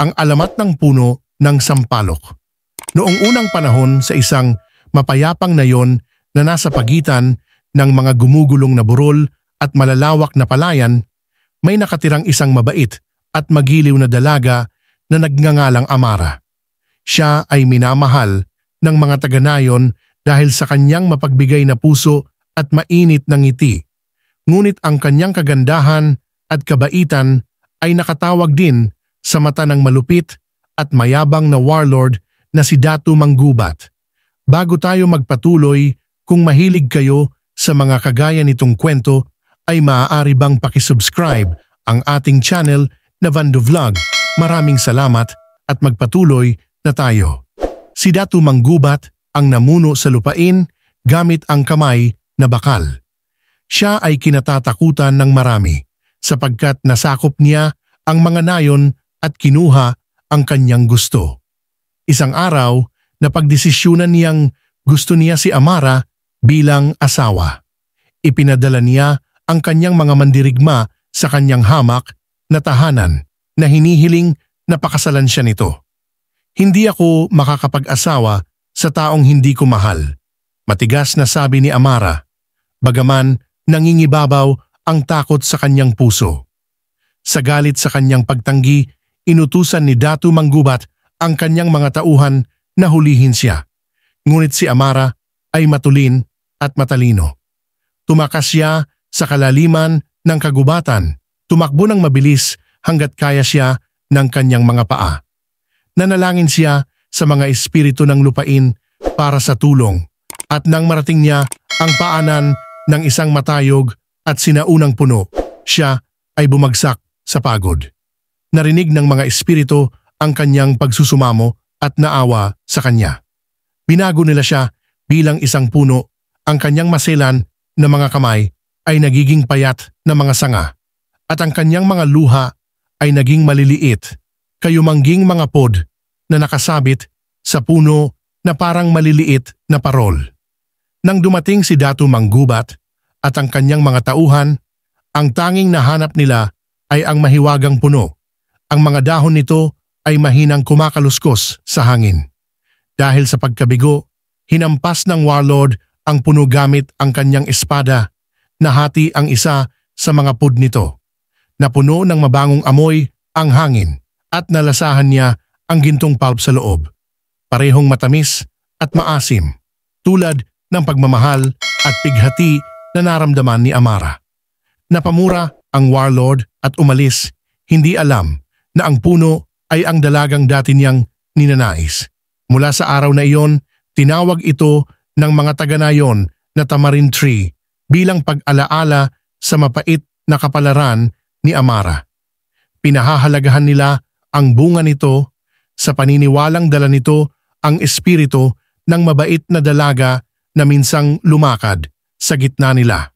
ang alamat ng puno ng sampalok. Noong unang panahon sa isang mapayapang nayon na nasa pagitan ng mga gumugulong na burol at malalawak na palayan, may nakatirang isang mabait at magiliw na dalaga na nagngangalang Amara. Siya ay minamahal ng mga taga-nayon dahil sa kanyang mapagbigay na puso at mainit na ngiti. Ngunit ang kanyang kagandahan at kabaitan ay nakatawag din sa mata ng malupit at mayabang na warlord na si Datu Manggubat. Bago tayo magpatuloy, kung mahilig kayo sa mga kagaya nitong kwento, ay maaari bang pakisubscribe ang ating channel na Vando Vlog. Maraming salamat at magpatuloy na tayo. Si Datu Manggubat ang namuno sa lupain gamit ang kamay na bakal. Siya ay kinatatakutan ng marami sapagkat nasakop niya ang mga nayon at kinuha ang kanyang gusto. Isang araw, napagdesisyunan niyang gusto niya si Amara bilang asawa. Ipinadala niya ang kanyang mga mandirigma sa kanyang hamak na tahanan na hinihiling na pakasalan siya nito. Hindi ako makakapag-asawa sa taong hindi ko mahal, matigas na sabi ni Amara, bagaman nangingibabaw ang takot sa kanyang puso. Sa galit sa kanyang pagtanggi, inutusan ni Datu Manggubat ang kanyang mga tauhan na hulihin siya. Ngunit si Amara ay matulin at matalino. Tumakas siya sa kalaliman ng kagubatan, tumakbo ng mabilis hanggat kaya siya ng kanyang mga paa. Nanalangin siya sa mga espiritu ng lupain para sa tulong, at nang marating niya ang paanan ng isang matayog at sinaunang puno, siya ay bumagsak sa pagod. Narinig ng mga espiritu ang kanyang pagsusumamo at naawa sa kanya. Binago nila siya bilang isang puno, ang kanyang maselan na mga kamay ay nagiging payat na mga sanga, at ang kanyang mga luha ay naging maliliit, kayumangging mga pod na nakasabit sa puno na parang maliliit na parol. Nang dumating si Datu Manggubat at ang kanyang mga tauhan, ang tanging nahanap nila ay ang mahiwagang puno. Ang mga dahon nito ay mahinang kumakaluskos sa hangin. Dahil sa pagkabigo, hinampas ng warlord ang puno gamit ang kanyang espada. Nahati ang isa sa mga pod nito. Napuno ng mabangong amoy ang hangin at nalasahan niya ang gintong pulp sa loob. Parehong matamis at maasim, tulad ng pagmamahal at pighati na naramdaman ni Amara. Napamura ang warlord at umalis, hindi alam na ang puno ay ang dalagang dati niyang ninanais. Mula sa araw na iyon, tinawag ito ng mga taga-nayon na Tamarind Tree bilang pag-alaala sa mapait na kapalaran ni Amara. Pinahahalagahan nila ang bunga nito sa paniniwalang dala nito ang espiritu ng mabait na dalaga na minsang lumakad sa gitna nila.